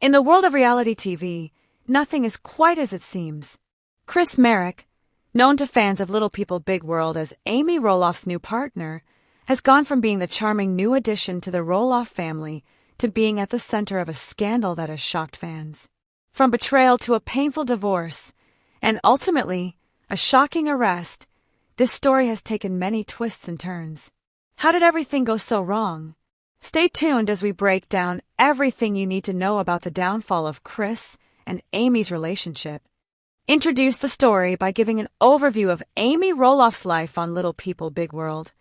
In the world of reality TV, nothing is quite as it seems. Marek, known to fans of Little People Big World as Amy Roloff's new partner, has gone from being the charming new addition to the Roloff family to being at the center of a scandal that has shocked fans. From betrayal to a painful divorce, and ultimately, a shocking arrest, this story has taken many twists and turns. How did everything go so wrong? Stay tuned as we break down everything you need to know about the downfall of Chris and Amy's relationship. Introduce the story by giving an overview of Amy Roloff's life on Little People Big World,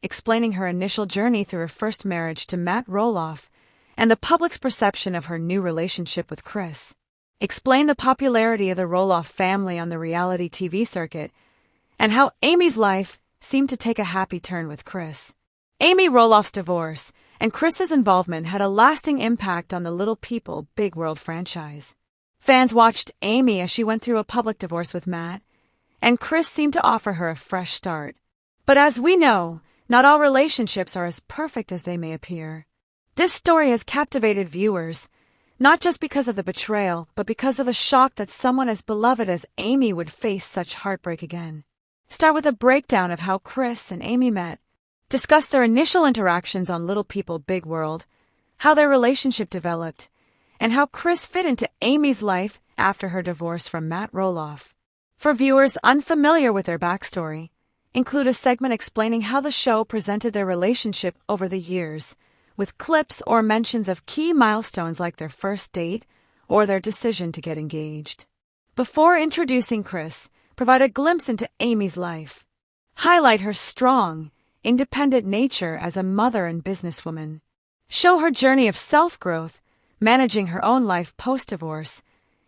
explaining her initial journey through her first marriage to Matt Roloff and the public's perception of her new relationship with Chris. Explain the popularity of the Roloff family on the reality TV circuit and how Amy's life seemed to take a happy turn with Chris. Amy Roloff's divorce and Chris's involvement had a lasting impact on the Little People Big World franchise. Fans watched Amy as she went through a public divorce with Matt, and Chris seemed to offer her a fresh start. But as we know, not all relationships are as perfect as they may appear. This story has captivated viewers, not just because of the betrayal, but because of the shock that someone as beloved as Amy would face such heartbreak again. Start with a breakdown of how Chris and Amy met. Discuss their initial interactions on Little People Big World, how their relationship developed, and how Chris fit into Amy's life after her divorce from Matt Roloff. For viewers unfamiliar with their backstory, include a segment explaining how the show presented their relationship over the years, with clips or mentions of key milestones like their first date or their decision to get engaged. Before introducing Chris, provide a glimpse into Amy's life. Highlight her strong, independent nature as a mother and businesswoman. Show her journey of self-growth, managing her own life post-divorce,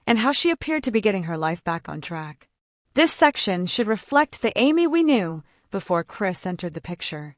and how she appeared to be getting her life back on track. This section should reflect the Amy we knew before Chris entered the picture.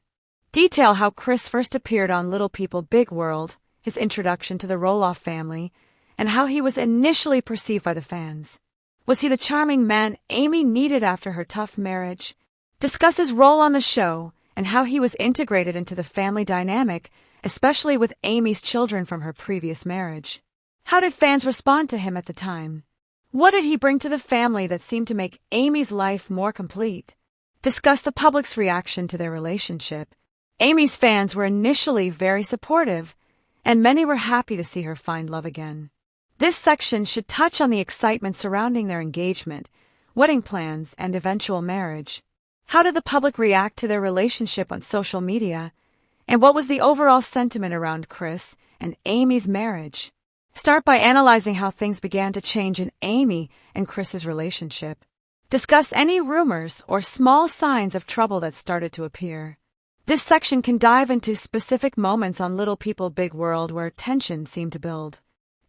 Detail how Chris first appeared on Little People Big World, his introduction to the Roloff family, and how he was initially perceived by the fans. Was he the charming man Amy needed after her tough marriage? Discuss his role on the show and how he was integrated into the family dynamic, especially with Amy's children from her previous marriage. How did fans respond to him at the time? What did he bring to the family that seemed to make Amy's life more complete? Discuss the public's reaction to their relationship. Amy's fans were initially very supportive, and many were happy to see her find love again. This section should touch on the excitement surrounding their engagement, wedding plans, and eventual marriage. How did the public react to their relationship on social media? And what was the overall sentiment around Chris and Amy's marriage? Start by analyzing how things began to change in Amy and Chris's relationship. Discuss any rumors or small signs of trouble that started to appear. This section can dive into specific moments on Little People Big World where tension seemed to build.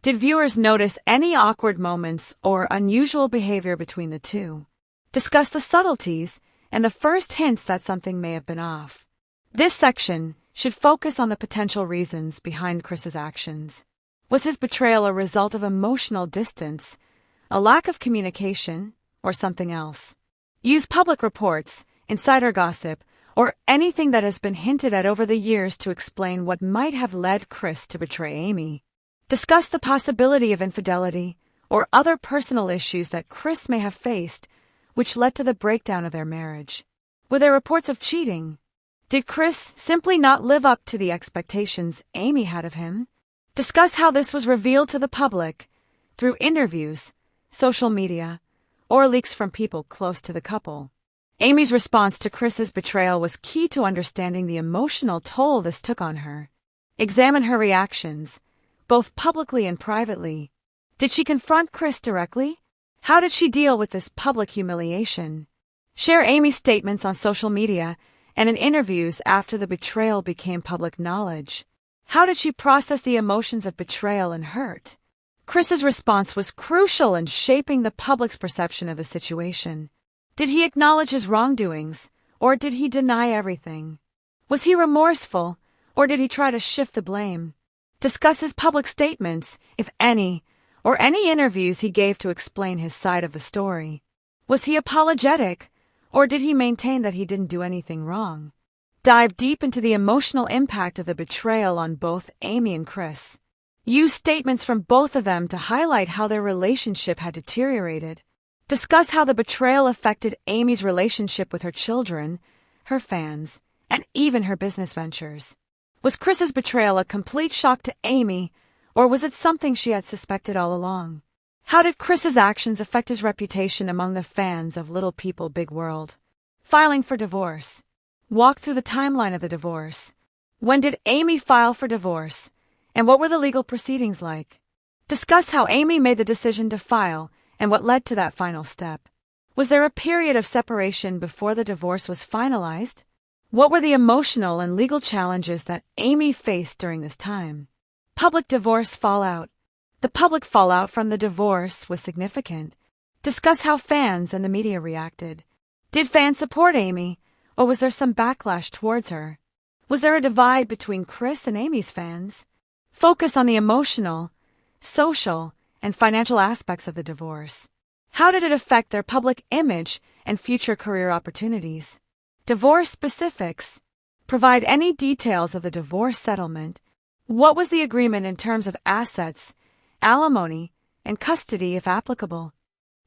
Did viewers notice any awkward moments or unusual behavior between the two? Discuss the subtleties and the first hints that something may have been off. This section should focus on the potential reasons behind Chris's actions. Was his betrayal a result of emotional distance, a lack of communication, or something else? Use public reports, insider gossip, or anything that has been hinted at over the years to explain what might have led Chris to betray Amy. Discuss the possibility of infidelity or other personal issues that Chris may have faced, which led to the breakdown of their marriage. Were there reports of cheating? Did Chris simply not live up to the expectations Amy had of him? Discuss how this was revealed to the public through interviews, social media, or leaks from people close to the couple. Amy's response to Chris's betrayal was key to understanding the emotional toll this took on her. Examine her reactions, both publicly and privately. Did she confront Chris directly? How did she deal with this public humiliation? Share Amy's statements on social media and in interviews after the betrayal became public knowledge. How did she process the emotions of betrayal and hurt? Chris's response was crucial in shaping the public's perception of the situation. Did he acknowledge his wrongdoings, or did he deny everything? Was he remorseful, or did he try to shift the blame? Discuss his public statements, if any, or any interviews he gave to explain his side of the story. Was he apologetic, or did he maintain that he didn't do anything wrong? Dive deep into the emotional impact of the betrayal on both Amy and Chris. Use statements from both of them to highlight how their relationship had deteriorated. Discuss how the betrayal affected Amy's relationship with her children, her fans, and even her business ventures. Was Chris's betrayal a complete shock to Amy, or was it something she had suspected all along? How did Chris's actions affect his reputation among the fans of Little People Big World? Filing for divorce. Walk through the timeline of the divorce. When did Amy file for divorce, and what were the legal proceedings like? Discuss how Amy made the decision to file and what led to that final step. Was there a period of separation before the divorce was finalized? What were the emotional and legal challenges that Amy faced during this time? Public divorce fallout. The public fallout from the divorce was significant. Discuss how fans and the media reacted. Did fans support Amy, or was there some backlash towards her? Was there a divide between Chris and Amy's fans? Focus on the emotional, social, and financial aspects of the divorce. How did it affect their public image and future career opportunities? Divorce specifics. Provide any details of the divorce settlement. What was the agreement in terms of assets, alimony, and custody if applicable?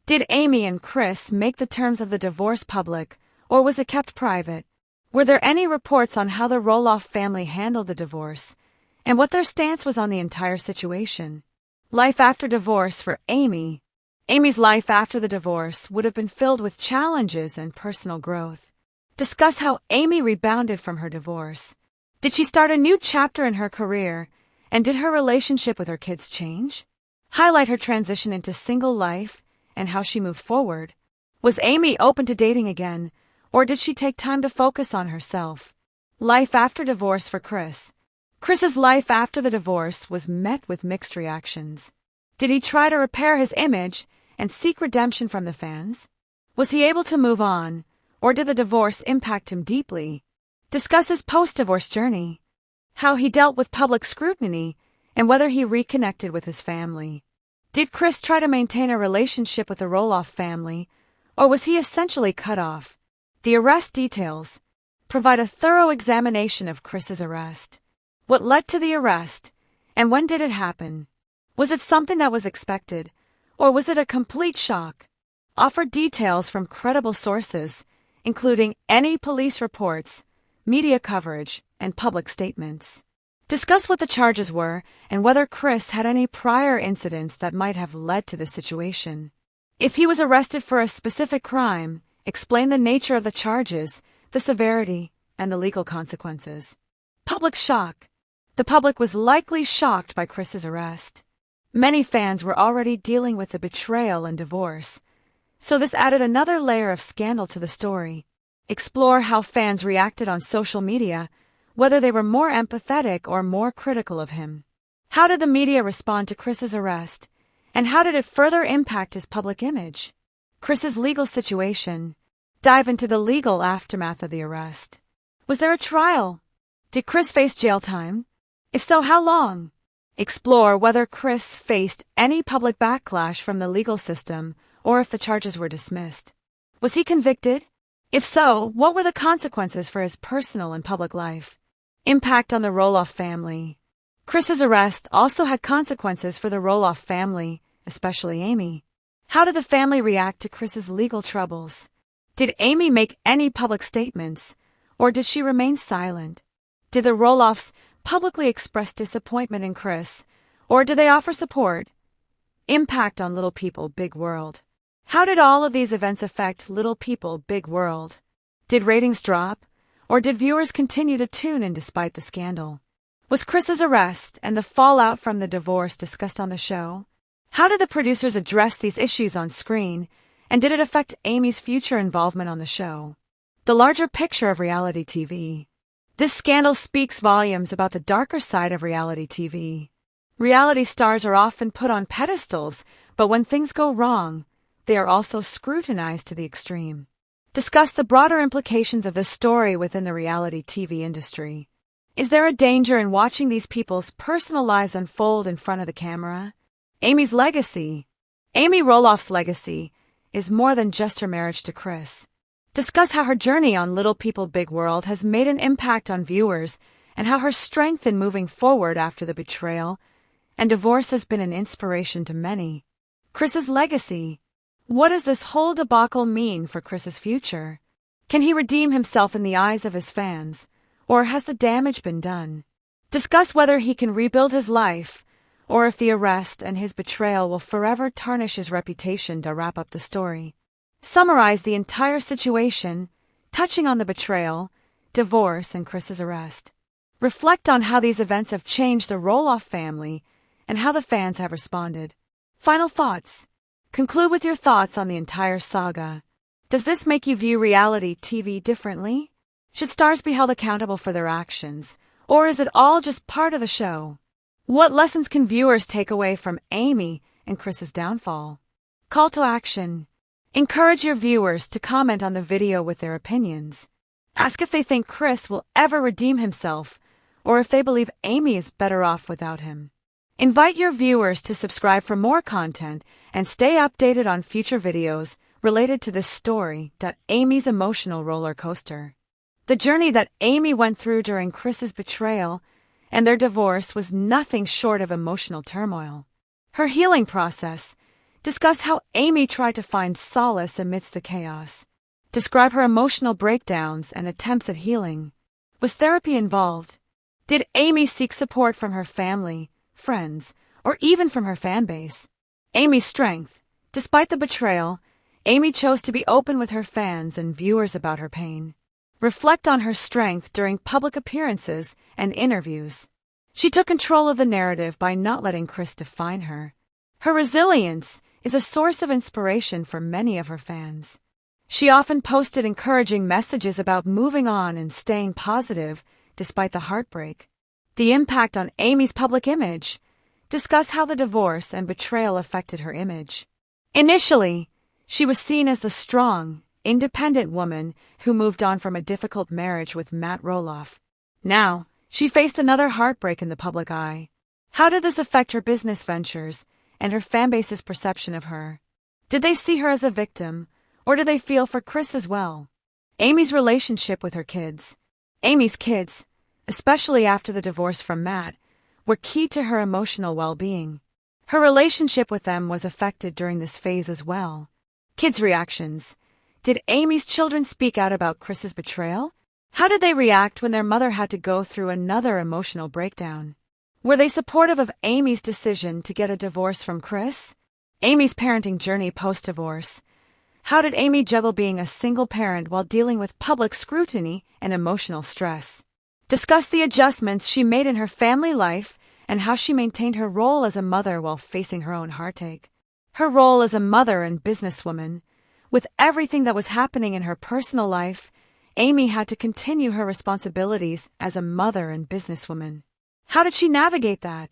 Did Amy and Chris make the terms of the divorce public, or was it kept private? Were there any reports on how the Roloff family handled the divorce, and what their stance was on the entire situation? Life after divorce for Amy. Amy's life after the divorce would have been filled with challenges and personal growth. Discuss how Amy rebounded from her divorce. Did she start a new chapter in her career, and did her relationship with her kids change? Highlight her transition into single life and how she moved forward. Was Amy open to dating again, or did she take time to focus on herself? Life after divorce for Chris. Chris's life after the divorce was met with mixed reactions. Did he try to repair his image and seek redemption from the fans? Was he able to move on, or did the divorce impact him deeply? Discuss his post-divorce journey, how he dealt with public scrutiny, and whether he reconnected with his family. Did Chris try to maintain a relationship with the Roloff family, or was he essentially cut off? The arrest details. Provide a thorough examination of Chris's arrest. What led to the arrest, and when did it happen? Was it something that was expected, or was it a complete shock? Offer details from credible sources, including any police reports, media coverage, and public statements. Discuss what the charges were and whether Chris had any prior incidents that might have led to this situation. If he was arrested for a specific crime, explain the nature of the charges, the severity, and the legal consequences. Public shock. The public was likely shocked by Chris's arrest. Many fans were already dealing with the betrayal and divorce, so this added another layer of scandal to the story. Explore how fans reacted on social media, whether they were more empathetic or more critical of him. How did the media respond to Chris's arrest, and how did it further impact his public image? Chris's legal situation. Dive into the legal aftermath of the arrest. Was there a trial? Did Chris face jail time? If so, how long? Explore whether Chris faced any public backlash from the legal system or if the charges were dismissed. Was he convicted? If so, what were the consequences for his personal and public life? Impact on the Roloff family. Chris's arrest also had consequences for the Roloff family, especially Amy. How did the family react to Chris's legal troubles? Did Amy make any public statements, or did she remain silent? Did the Roloffs publicly express disappointment in Chris, or did they offer support? Impact on Little People Big World. How did all of these events affect Little People Big World? Did ratings drop, or did viewers continue to tune in despite the scandal? Was Chris's arrest and the fallout from the divorce discussed on the show? How did the producers address these issues on screen, and did it affect Amy's future involvement on the show? The larger picture of reality TV. This scandal speaks volumes about the darker side of reality TV. Reality stars are often put on pedestals, but when things go wrong, they are also scrutinized to the extreme. Discuss the broader implications of this story within the reality TV industry. Is there a danger in watching these people's personal lives unfold in front of the camera? Amy's legacy. Amy Roloff's legacy is more than just her marriage to Chris. Discuss how her journey on Little People Big World has made an impact on viewers and how her strength in moving forward after the betrayal and divorce has been an inspiration to many. Chris's legacy. What does this whole debacle mean for Chris's future? Can he redeem himself in the eyes of his fans, or has the damage been done? Discuss whether he can rebuild his life, or if the arrest and his betrayal will forever tarnish his reputation. To wrap up the story, summarize the entire situation, touching on the betrayal, divorce, and Chris's arrest. Reflect on how these events have changed the Roloff family and how the fans have responded. Final thoughts. Conclude with your thoughts on the entire saga. Does this make you view reality TV differently? Should stars be held accountable for their actions, or is it all just part of the show? What lessons can viewers take away from Amy and Chris's downfall? Call to action. Encourage your viewers to comment on the video with their opinions. Ask if they think Chris will ever redeem himself, or if they believe Amy is better off without him. Invite your viewers to subscribe for more content and stay updated on future videos related to this story. Amy's emotional roller coaster. The journey that Amy went through during Chris's betrayal and their divorce was nothing short of emotional turmoil. Her healing process. Discuss how Amy tried to find solace amidst the chaos. Describe her emotional breakdowns and attempts at healing. Was therapy involved? Did Amy seek support from her family, friends, or even from her fan base? Amy's strength. Despite the betrayal, Amy chose to be open with her fans and viewers about her pain. Reflect on her strength during public appearances and interviews. She took control of the narrative by not letting Chris define her. Her resilience is a source of inspiration for many of her fans. She often posted encouraging messages about moving on and staying positive despite the heartbreak. The impact on Amy's public image. Discuss how the divorce and betrayal affected her image. Initially, she was seen as the strong, independent woman who moved on from a difficult marriage with Matt Roloff. Now, she faced another heartbreak in the public eye. How did this affect her business ventures and her fanbase's perception of her? Did they see her as a victim, or did they feel for Chris as well? Amy's relationship with her kids. Amy's kids, especially after the divorce from Matt, were key to her emotional well-being. Her relationship with them was affected during this phase as well. Kids' reactions. Did Amy's children speak out about Chris's betrayal? How did they react when their mother had to go through another emotional breakdown? Were they supportive of Amy's decision to get a divorce from Chris? Amy's parenting journey post-divorce. How did Amy juggle being a single parent while dealing with public scrutiny and emotional stress? Discuss the adjustments she made in her family life and how she maintained her role as a mother while facing her own heartache. Her role as a mother and businesswoman. With everything that was happening in her personal life, Amy had to continue her responsibilities as a mother and businesswoman. How did she navigate that?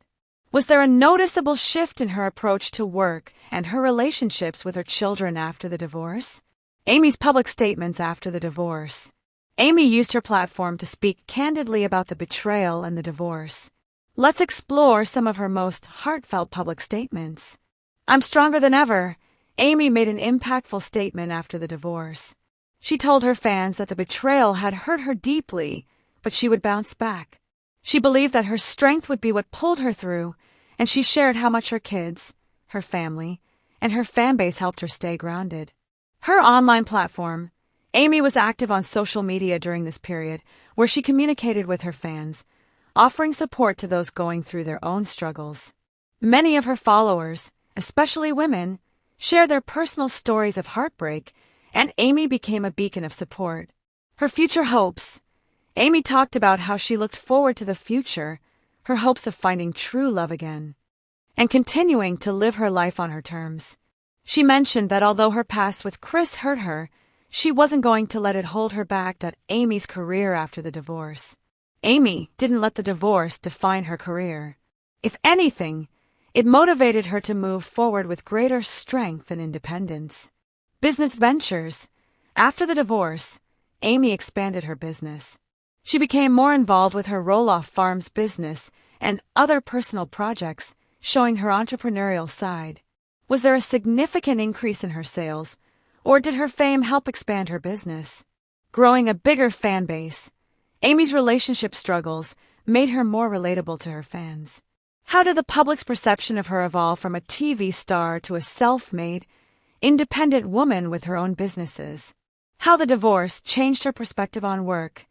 Was there a noticeable shift in her approach to work and her relationships with her children after the divorce? Amy's public statements after the divorce. Amy used her platform to speak candidly about the betrayal and the divorce. Let's explore some of her most heartfelt public statements. I'm stronger than ever. Amy made an impactful statement after the divorce. She told her fans that the betrayal had hurt her deeply, but she would bounce back. She believed that her strength would be what pulled her through, and she shared how much her kids, her family, and her fanbase helped her stay grounded. Her online platform. Amy was active on social media during this period, where she communicated with her fans, offering support to those going through their own struggles. Many of her followers, especially women, shared their personal stories of heartbreak, and Amy became a beacon of support. Her future hopes. Amy talked about how she looked forward to the future, her hopes of finding true love again, and continuing to live her life on her terms. She mentioned that although her past with Chris hurt her, she wasn't going to let it hold her back at Amy's career after the divorce. Amy didn't let the divorce define her career. If anything, it motivated her to move forward with greater strength and independence. Business ventures. After the divorce, Amy expanded her business. She became more involved with her Roloff Farms business and other personal projects, showing her entrepreneurial side. Was there a significant increase in her sales, or did her fame help expand her business? Growing a bigger fan base. Amy's relationship struggles made her more relatable to her fans. How did the public's perception of her evolve from a TV star to a self-made, independent woman with her own businesses? How the divorce changed her perspective on work.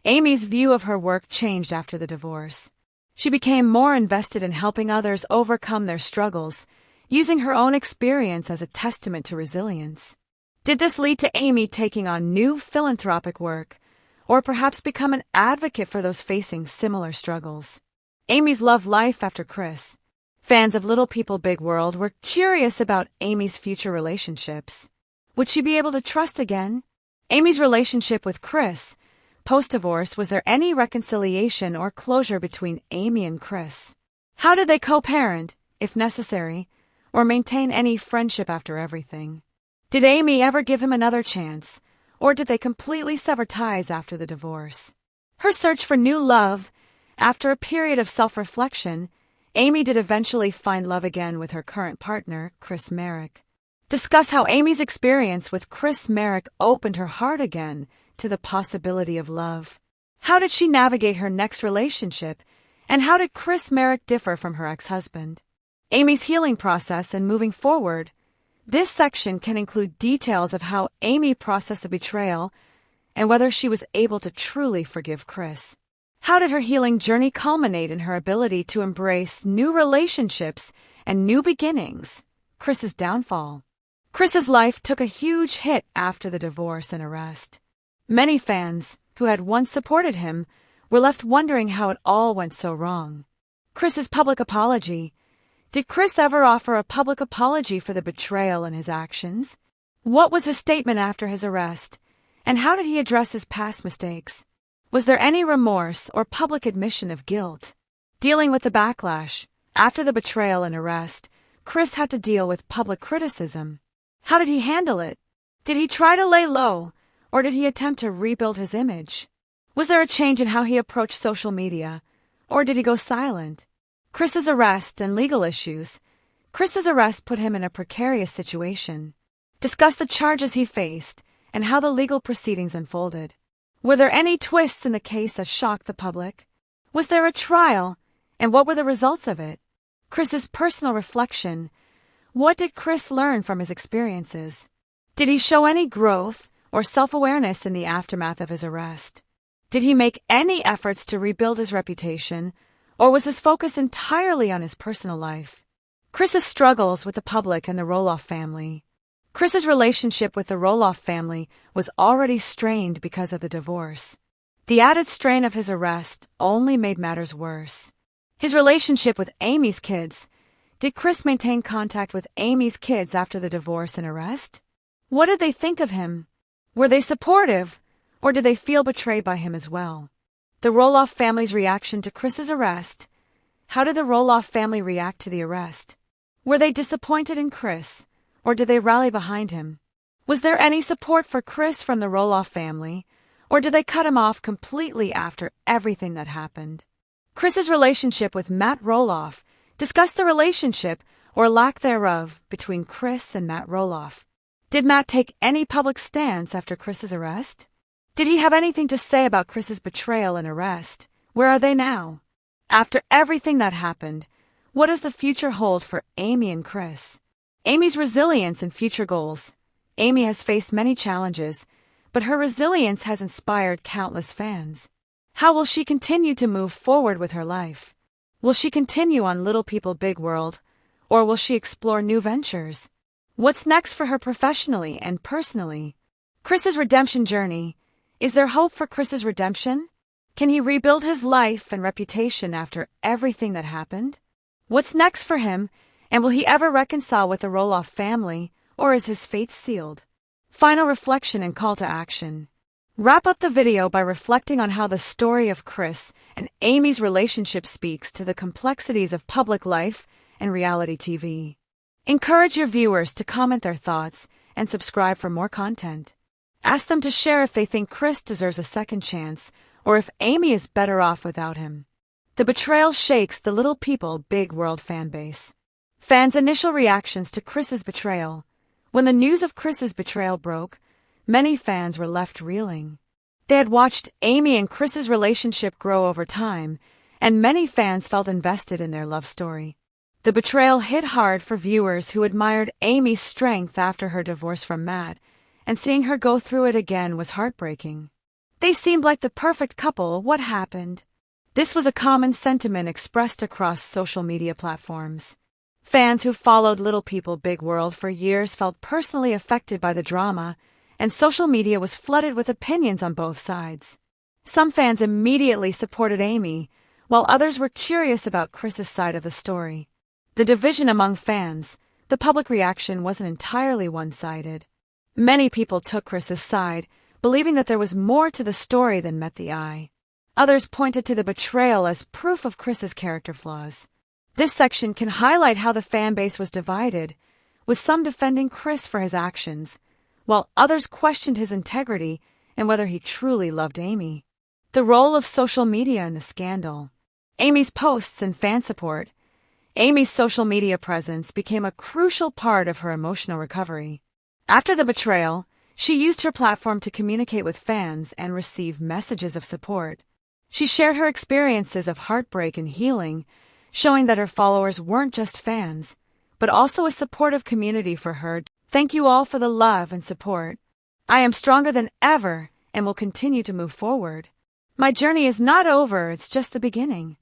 Amy's view of her work changed after the divorce. She became more invested in helping others overcome their struggles, using her own experience as a testament to resilience. Did this lead to Amy taking on new philanthropic work, or perhaps become an advocate for those facing similar struggles? Amy's love life after Chris. Fans of Little People Big World were curious about Amy's future relationships. Would she be able to trust again? Amy's relationship with Chris. Post-divorce, was there any reconciliation or closure between Amy and Chris? How did they co-parent, if necessary, or maintain any friendship after everything? Did Amy ever give him another chance, or did they completely sever ties after the divorce? Her search for new love. After a period of self-reflection, Amy did eventually find love again with her current partner, Chris Marek. Discuss how Amy's experience with Chris Marek opened her heart again to the possibility of love. How did she navigate her next relationship, and how did Chris Marek differ from her ex-husband? Amy's healing process and moving forward. This section can include details of how Amy processed the betrayal and whether she was able to truly forgive Chris. How did her healing journey culminate in her ability to embrace new relationships and new beginnings? Chris's downfall. Chris's life took a huge hit after the divorce and arrest. Many fans, who had once supported him, were left wondering how it all went so wrong. Chris's public apology. Did Chris ever offer a public apology for the betrayal and his actions? What was his statement after his arrest, and how did he address his past mistakes? Was there any remorse or public admission of guilt? Dealing with the backlash. After the betrayal and arrest, Chris had to deal with public criticism. How did he handle it? Did he try to lay low, or did he attempt to rebuild his image? Was there a change in how he approached social media, or did he go silent? Chris's arrest and legal issues. Chris's arrest put him in a precarious situation. Discuss the charges he faced and how the legal proceedings unfolded. Were there any twists in the case that shocked the public? Was there a trial, and what were the results of it? Chris's personal reflection. What did Chris learn from his experiences? Did he show any growth or self-awareness in the aftermath of his arrest? Did he make any efforts to rebuild his reputation, or was his focus entirely on his personal life? Chris's struggles with the public and the Roloff family. Chris's relationship with the Roloff family was already strained because of the divorce. The added strain of his arrest only made matters worse. His relationship with Amy's kids. Did Chris maintain contact with Amy's kids after the divorce and arrest? What did they think of him? Were they supportive, or did they feel betrayed by him as well? The Roloff family's reaction to Chris's arrest. How did the Roloff family react to the arrest? Were they disappointed in Chris, or did they rally behind him? Was there any support for Chris from the Roloff family, or did they cut him off completely after everything that happened? Chris's relationship with Matt Roloff. Discuss the relationship, or lack thereof, between Chris and Matt Roloff. Did Matt take any public stance after Chris's arrest? Did he have anything to say about Chris's betrayal and arrest? Where are they now? After everything that happened, what does the future hold for Amy and Chris? Amy's resilience and future goals. Amy has faced many challenges, but her resilience has inspired countless fans. How will she continue to move forward with her life? Will she continue on Little People Big World, or will she explore new ventures? What's next for her professionally and personally? Chris's redemption journey. Is there hope for Chris's redemption? Can he rebuild his life and reputation after everything that happened? What's next for him, and will he ever reconcile with the Roloff family, or is his fate sealed? Final reflection and call to action. Wrap up the video by reflecting on how the story of Chris and Amy's relationship speaks to the complexities of public life and reality TV. Encourage your viewers to comment their thoughts and subscribe for more content. Ask them to share if they think Chris deserves a second chance or if Amy is better off without him. The betrayal shakes the Little People Big World fanbase. Fans' initial reactions to Chris's betrayal. When the news of Chris's betrayal broke, many fans were left reeling. They had watched Amy and Chris's relationship grow over time, and many fans felt invested in their love story. The betrayal hit hard for viewers who admired Amy's strength after her divorce from Matt, and seeing her go through it again was heartbreaking. They seemed like the perfect couple. What happened? This was a common sentiment expressed across social media platforms. Fans who followed Little People Big World for years felt personally affected by the drama, and social media was flooded with opinions on both sides. Some fans immediately supported Amy, while others were curious about Chris's side of the story. The division among fans, the public reaction wasn't entirely one-sided. Many people took Chris's side, believing that there was more to the story than met the eye. Others pointed to the betrayal as proof of Chris's character flaws. This section can highlight how the fan base was divided, with some defending Chris for his actions, while others questioned his integrity and whether he truly loved Amy. The role of social media in the scandal. Amy's posts and fan support. Amy's social media presence became a crucial part of her emotional recovery. After the betrayal, she used her platform to communicate with fans and receive messages of support. She shared her experiences of heartbreak and healing, showing that her followers weren't just fans, but also a supportive community for her. Thank you all for the love and support. I am stronger than ever and will continue to move forward. My journey is not over, it's just the beginning.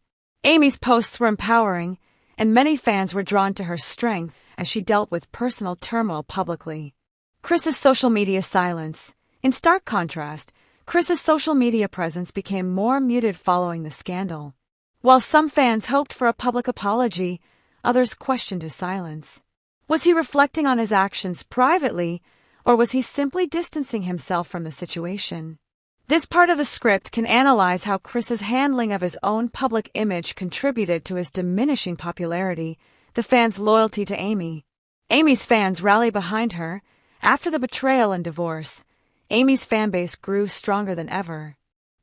Amy's posts were empowering, and many fans were drawn to her strength as she dealt with personal turmoil publicly. Chris's social media silence. In stark contrast, Chris's social media presence became more muted following the scandal. While some fans hoped for a public apology, others questioned his silence. Was he reflecting on his actions privately, or was he simply distancing himself from the situation? This part of the script can analyze how Chris's handling of his own public image contributed to his diminishing popularity, the fans' loyalty to Amy. Amy's fans rallied behind her. After the betrayal and divorce, Amy's fanbase grew stronger than ever.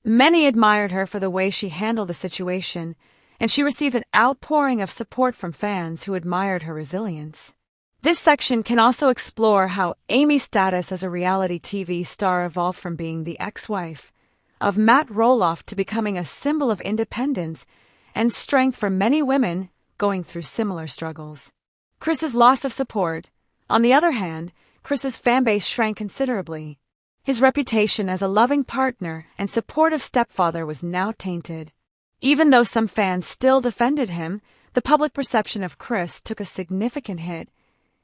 Many admired her for the way she handled the situation, and she received an outpouring of support from fans who admired her resilience. This section can also explore how Amy's status as a reality TV star evolved from being the ex-wife of Matt Roloff to becoming a symbol of independence and strength for many women going through similar struggles. Chris's loss of support. On the other hand, Chris's fanbase shrank considerably. His reputation as a loving partner and supportive stepfather was now tainted. Even though some fans still defended him, the public perception of Chris took a significant hit,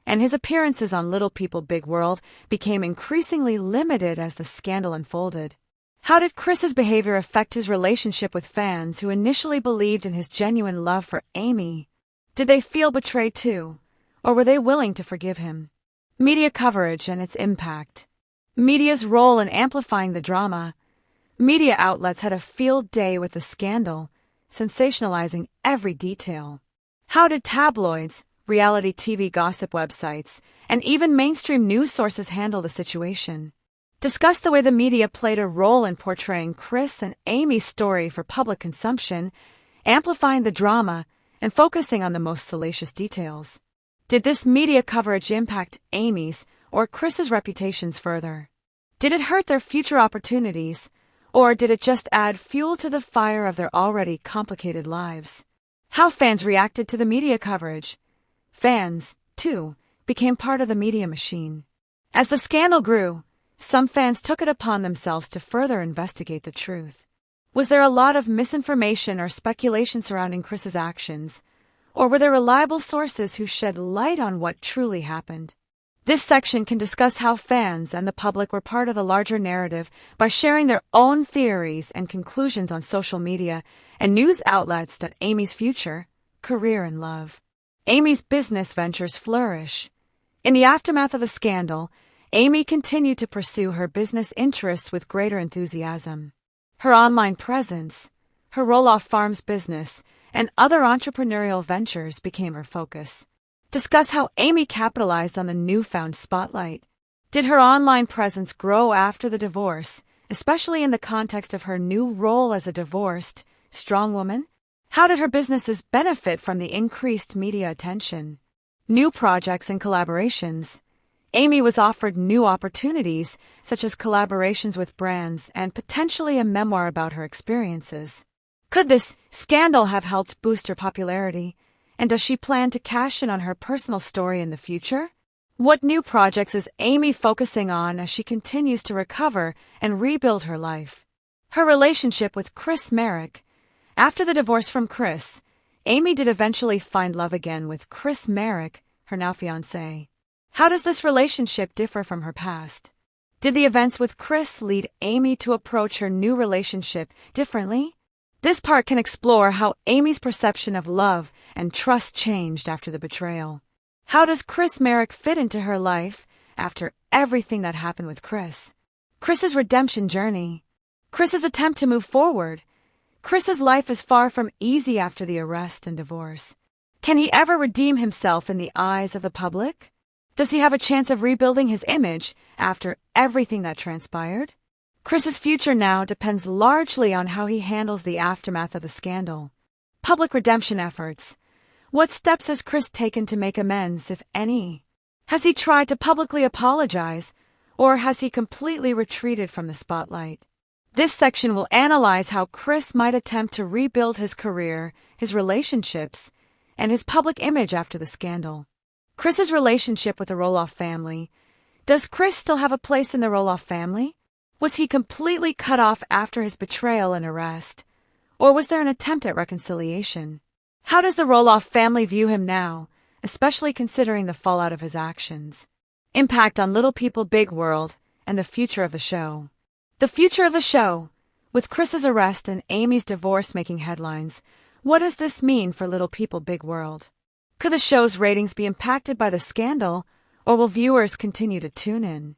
and his appearances on Little People Big World became increasingly limited as the scandal unfolded. How did Chris's behavior affect his relationship with fans who initially believed in his genuine love for Amy? Did they feel betrayed too, or were they willing to forgive him? Media coverage and its impact. Media's role in amplifying the drama. Media outlets had a field day with the scandal, sensationalizing every detail. How did tabloids, reality TV gossip websites, and even mainstream news sources handle the situation? Discuss the way the media played a role in portraying Chris and Amy's story for public consumption, amplifying the drama, and focusing on the most salacious details. Did this media coverage impact Amy's or Chris's reputations further? Did it hurt their future opportunities, or did it just add fuel to the fire of their already complicated lives? How fans reacted to the media coverage. Fans, too, became part of the media machine. As the scandal grew, some fans took it upon themselves to further investigate the truth. Was there a lot of misinformation or speculation surrounding Chris's actions, or were there reliable sources who shed light on what truly happened? This section can discuss how fans and the public were part of the larger narrative by sharing their own theories and conclusions on social media and news outlets that Amy's future, career, and love. Amy's business ventures flourish. In the aftermath of the scandal, Amy continued to pursue her business interests with greater enthusiasm. Her online presence, her Roloff Farms business, and other entrepreneurial ventures became her focus. Discuss how Amy capitalized on the newfound spotlight. Did her online presence grow after the divorce, especially in the context of her new role as a divorced, strong woman? How did her businesses benefit from the increased media attention? New projects and collaborations. Amy was offered new opportunities, such as collaborations with brands and potentially a memoir about her experiences. Could this scandal have helped boost her popularity? And does she plan to cash in on her personal story in the future? What new projects is Amy focusing on as she continues to recover and rebuild her life? Her relationship with Marek. After the divorce from Chris, Amy did eventually find love again with Marek, her now fiancé. How does this relationship differ from her past? Did the events with Chris lead Amy to approach her new relationship differently? This part can explore how Amy's perception of love and trust changed after the betrayal. How does Marek fit into her life after everything that happened with Chris? Chris's redemption journey. Chris's attempt to move forward. Chris's life is far from easy after the arrest and divorce. Can he ever redeem himself in the eyes of the public? Does he have a chance of rebuilding his image after everything that transpired? Chris's future now depends largely on how he handles the aftermath of the scandal. Public redemption efforts. What steps has Chris taken to make amends, if any? Has he tried to publicly apologize, or has he completely retreated from the spotlight? This section will analyze how Chris might attempt to rebuild his career, his relationships, and his public image after the scandal. Chris's relationship with the Roloff family. Does Chris still have a place in the Roloff family? Was he completely cut off after his betrayal and arrest? Or was there an attempt at reconciliation? How does the Roloff family view him now, especially considering the fallout of his actions? Impact on Little People Big World and the future of the show. The future of the show. With Chris's arrest and Amy's divorce making headlines, what does this mean for Little People Big World? Could the show's ratings be impacted by the scandal, or will viewers continue to tune in?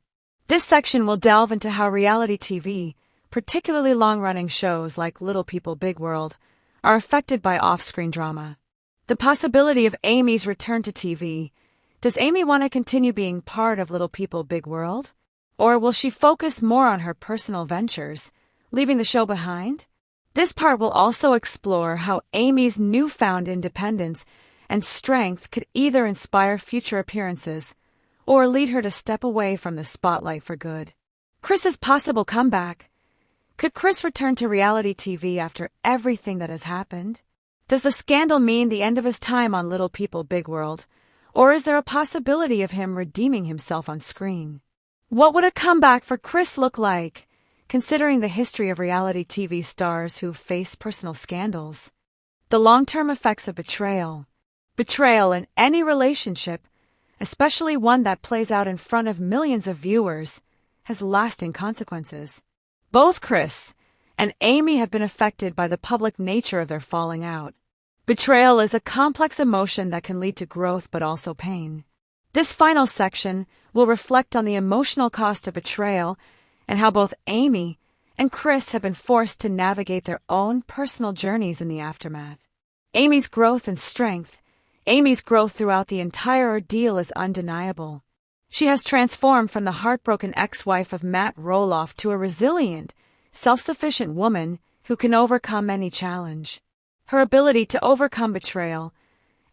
This section will delve into how reality TV, particularly long-running shows like Little People Big World, are affected by off-screen drama. The possibility of Amy's return to TV. Does Amy want to continue being part of Little People Big World? Or will she focus more on her personal ventures, leaving the show behind? This part will also explore how Amy's newfound independence and strength could either inspire future appearances or lead her to step away from the spotlight for good. Chris's possible comeback. Could Chris return to reality TV after everything that has happened? Does the scandal mean the end of his time on Little People Big World, or is there a possibility of him redeeming himself on screen? What would a comeback for Chris look like, considering the history of reality TV stars who face personal scandals? The long-term effects of betrayal. Betrayal in any relationship, especially one that plays out in front of millions of viewers, has lasting consequences. Both Chris and Amy have been affected by the public nature of their falling out. Betrayal is a complex emotion that can lead to growth but also pain. This final section will reflect on the emotional cost of betrayal and how both Amy and Chris have been forced to navigate their own personal journeys in the aftermath. Amy's growth and strength. Amy's growth throughout the entire ordeal is undeniable. She has transformed from the heartbroken ex-wife of Matt Roloff to a resilient, self-sufficient woman who can overcome any challenge. Her ability to overcome betrayal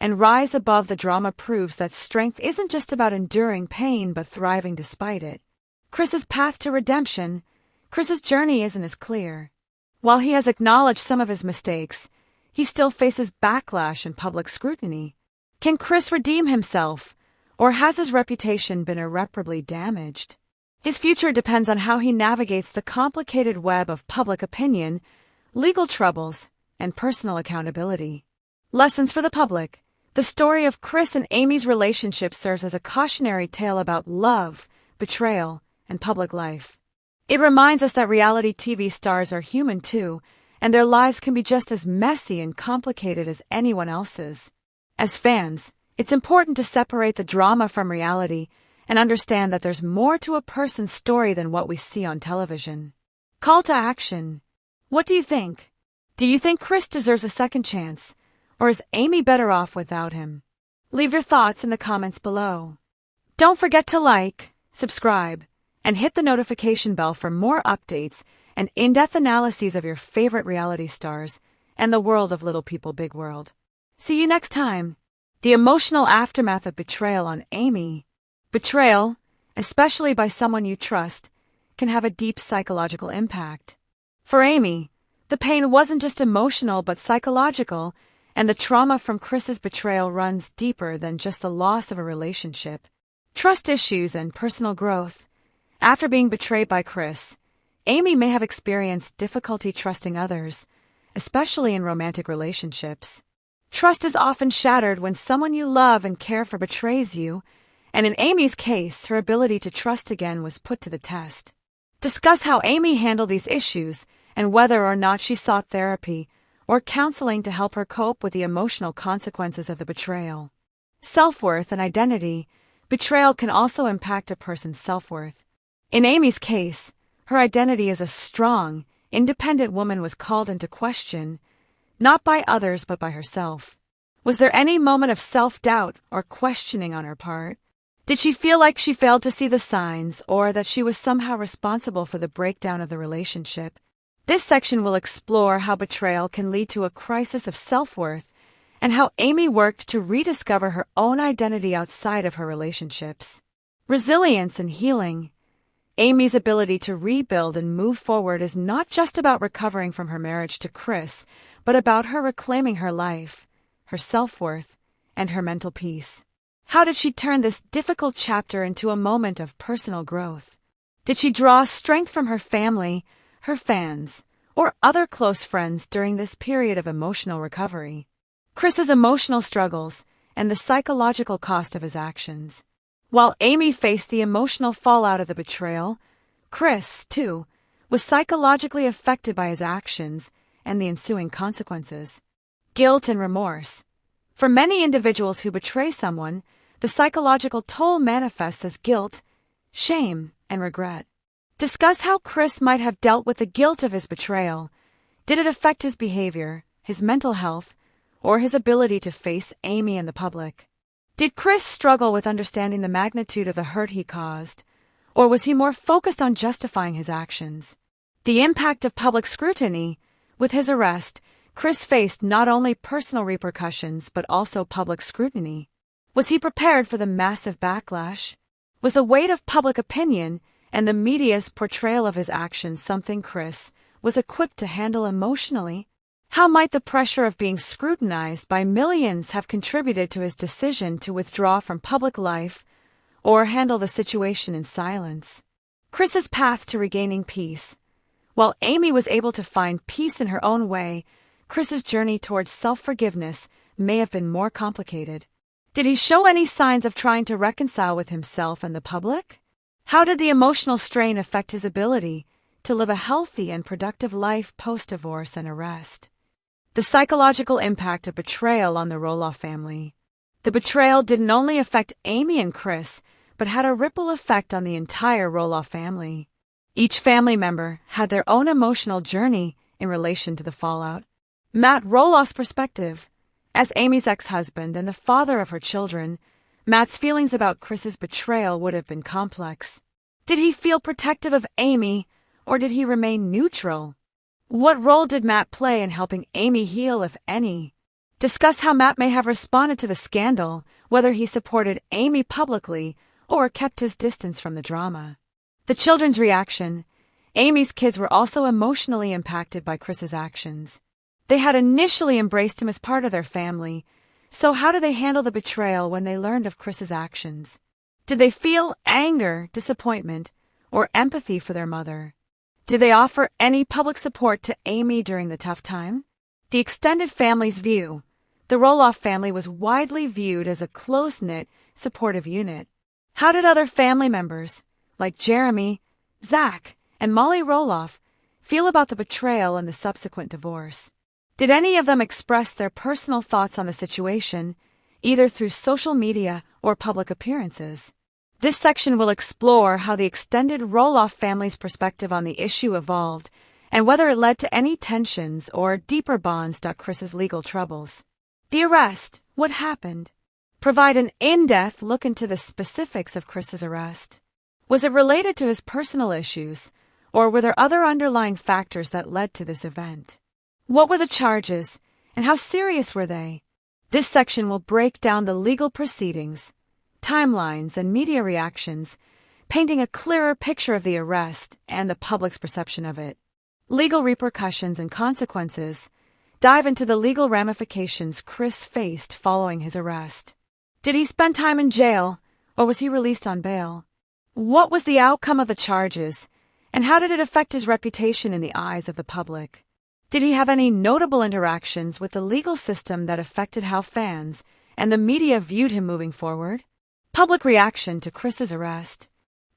and rise above the drama proves that strength isn't just about enduring pain but thriving despite it. Chris's path to redemption. Chris's journey isn't as clear. While he has acknowledged some of his mistakes, he still faces backlash and public scrutiny. Can Chris redeem himself, or has his reputation been irreparably damaged? His future depends on how he navigates the complicated web of public opinion, legal troubles, and personal accountability. Lessons for the public. The story of Chris and Amy's relationship serves as a cautionary tale about love, betrayal, and public life. It reminds us that reality TV stars are human too, and their lives can be just as messy and complicated as anyone else's. As fans, it's important to separate the drama from reality and understand that there's more to a person's story than what we see on television. Call to action. What do you think? Do you think Chris deserves a second chance, or is Amy better off without him? Leave your thoughts in the comments below. Don't forget to like, subscribe, and hit the notification bell for more updates and in-depth analyses of your favorite reality stars and the world of Little People Big World. See you next time. The emotional aftermath of betrayal on Amy. Betrayal, especially by someone you trust, can have a deep psychological impact. For Amy, The pain wasn't just emotional but psychological, and the trauma from Chris's betrayal runs deeper than just the loss of a relationship. Trust issues and personal growth. After being betrayed by Chris, Amy may have experienced difficulty trusting others, especially in romantic relationships. Trust is often shattered when someone you love and care for betrays you, and in Amy's case, her ability to trust again was put to the test. Discuss how Amy handled these issues and whether or not she sought therapy or counseling to help her cope with the emotional consequences of the betrayal. Self-worth and identity. Betrayal can also impact a person's self-worth. In Amy's case, her identity as a strong, independent woman was called into question, not by others but by herself. Was there any moment of self-doubt or questioning on her part? Did she feel like she failed to see the signs or that she was somehow responsible for the breakdown of the relationship? This section will explore how betrayal can lead to a crisis of self-worth and how Amy worked to rediscover her own identity outside of her relationships. Resilience and healing. Amy's ability to rebuild and move forward is not just about recovering from her marriage to Chris, but about her reclaiming her life, her self-worth, and her mental peace. How did she turn this difficult chapter into a moment of personal growth? Did she draw strength from her family, her fans, or other close friends during this period of emotional recovery? Chris's emotional struggles and the psychological cost of his actions. While Amy faced the emotional fallout of the betrayal, Chris, too, was psychologically affected by his actions and the ensuing consequences. Guilt and remorse. For many individuals who betray someone, the psychological toll manifests as guilt, shame, and regret. Discuss how Chris might have dealt with the guilt of his betrayal. Did it affect his behavior, his mental health, or his ability to face Amy in the public? Did Chris struggle with understanding the magnitude of the hurt he caused, or was he more focused on justifying his actions? The impact of public scrutiny. With his arrest, Chris faced not only personal repercussions but also public scrutiny. Was he prepared for the massive backlash? Was the weight of public opinion and the media's portrayal of his actions something Chris was equipped to handle emotionally? How might the pressure of being scrutinized by millions have contributed to his decision to withdraw from public life or handle the situation in silence? Chris's path to regaining peace. While Amy was able to find peace in her own way, Chris's journey towards self-forgiveness may have been more complicated. Did he show any signs of trying to reconcile with himself and the public? How did the emotional strain affect his ability to live a healthy and productive life post-divorce and arrest? The psychological impact of betrayal on the Roloff family. The betrayal didn't only affect Amy and Chris, but had a ripple effect on the entire Roloff family. Each family member had their own emotional journey in relation to the fallout. Matt Roloff's perspective. As Amy's ex-husband and the father of her children, Matt's feelings about Chris's betrayal would have been complex. Did he feel protective of Amy, or did he remain neutral? What role did Matt play in helping Amy heal, if any? Discuss how Matt may have responded to the scandal, whether he supported Amy publicly or kept his distance from the drama. The children's reaction. Amy's kids were also emotionally impacted by Chris's actions. They had initially embraced him as part of their family, so how did they handle the betrayal when they learned of Chris's actions? Did they feel anger, disappointment, or empathy for their mother? Did they offer any public support to Amy during the tough time? The extended family's view. The Roloff family was widely viewed as a close-knit, supportive unit. How did other family members, like Jeremy, Zach, and Molly Roloff, feel about the betrayal and the subsequent divorce? Did any of them express their personal thoughts on the situation, either through social media or public appearances? This section will explore how the extended Roloff family's perspective on the issue evolved and whether it led to any tensions or deeper bonds to Chris's legal troubles. The arrest. What happened? Provide an in-depth look into the specifics of Chris's arrest. Was it related to his personal issues, or were there other underlying factors that led to this event? What were the charges, and how serious were they? This section will break down the legal proceedings, timelines, and media reactions, painting a clearer picture of the arrest and the public's perception of it. legal repercussions and consequences, dive into the legal ramifications Chris faced following his arrest. Did he spend time in jail, or was he released on bail? What was the outcome of the charges, and how did it affect his reputation in the eyes of the public? Did he have any notable interactions with the legal system that affected how fans and the media viewed him moving forward? Public reaction to Chris's arrest.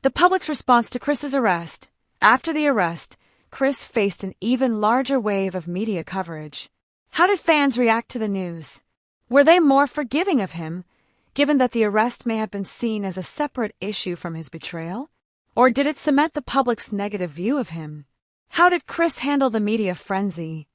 The public's response to Chris's arrest. After the arrest, Chris faced an even larger wave of media coverage. How did fans react to the news? Were they more forgiving of him, given that the arrest may have been seen as a separate issue from his betrayal? Or did it cement the public's negative view of him? How did Chris handle the media frenzy?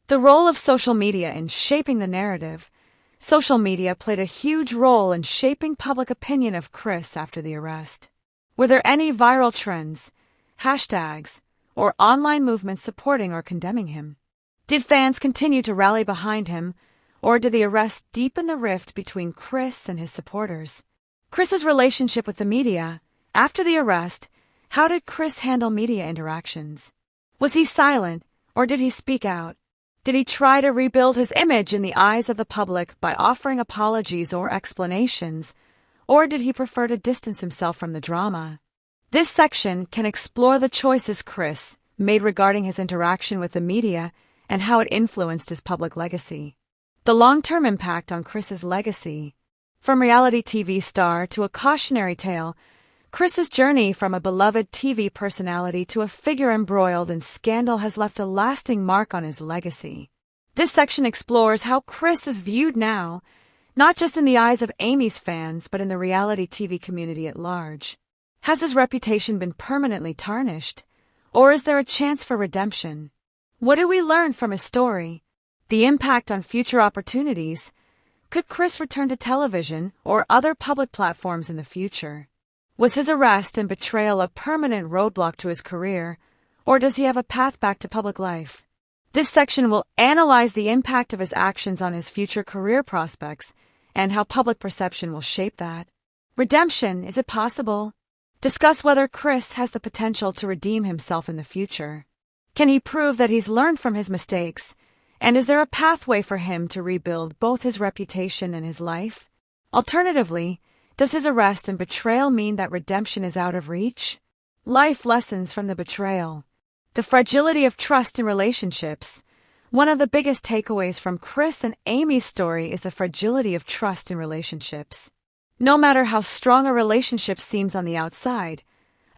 The role of social media in shaping the narrative. Social media played a huge role in shaping public opinion of Chris after the arrest. Were there any viral trends, hashtags, or online movements supporting or condemning him? Did fans continue to rally behind him, or did the arrest deepen the rift between Chris and his supporters? Chris's relationship with the media. After the arrest, how did Chris handle media interactions? Was he silent, or did he speak out? Did he try to rebuild his image in the eyes of the public by offering apologies or explanations, or did he prefer to distance himself from the drama? This section can explore the choices Chris made regarding his interaction with the media and how it influenced his public legacy. The long-term impact on Chris's legacy. From reality TV star to a cautionary tale, Chris's journey from a beloved TV personality to a figure embroiled in scandal has left a lasting mark on his legacy. This section explores how Chris is viewed now, not just in the eyes of Amy's fans, but in the reality TV community at large. Has his reputation been permanently tarnished, or is there a chance for redemption? What do we learn from his story? The impact on future opportunities. Could Chris return to television or other public platforms in the future? Was his arrest and betrayal a permanent roadblock to his career, or does he have a path back to public life? This section will analyze the impact of his actions on his future career prospects and how public perception will shape that. Redemption, is it possible? Discuss whether Chris has the potential to redeem himself in the future. Can he prove that he's learned from his mistakes, and is there a pathway for him to rebuild both his reputation and his life? Alternatively, does his arrest and betrayal mean that redemption is out of reach? Life lessons from the betrayal. The fragility of trust in relationships. One of the biggest takeaways from Chris and Amy's story is the fragility of trust in relationships. No matter how strong a relationship seems on the outside,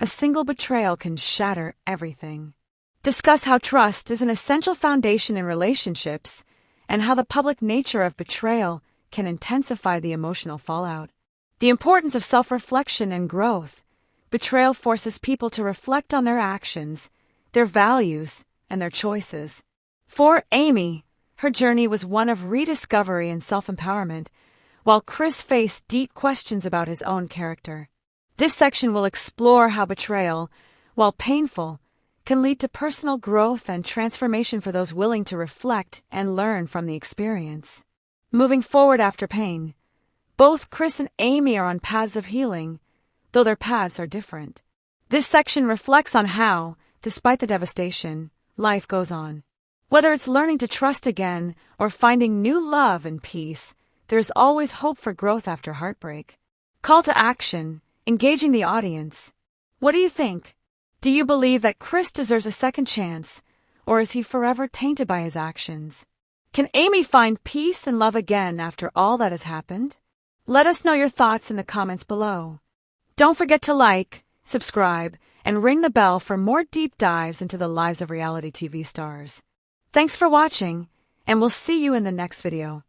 a single betrayal can shatter everything. Discuss how trust is an essential foundation in relationships and how the public nature of betrayal can intensify the emotional fallout. The importance of self-reflection and growth. Betrayal forces people to reflect on their actions, their values, and their choices. For Amy, her journey was one of rediscovery and self-empowerment, while Chris faced deep questions about his own character. This section will explore how betrayal, while painful, can lead to personal growth and transformation for those willing to reflect and learn from the experience. Moving forward after pain. Both Chris and Amy are on paths of healing, though their paths are different. This section reflects on how, despite the devastation, life goes on. Whether it's learning to trust again or finding new love and peace, there is always hope for growth after heartbreak. Call to action, engaging the audience. What do you think? Do you believe that Chris deserves a second chance, or is he forever tainted by his actions? Can Amy find peace and love again after all that has happened? Let us know your thoughts in the comments below. Don't forget to like, subscribe, and ring the bell for more deep dives into the lives of reality TV stars. Thanks for watching, and we'll see you in the next video.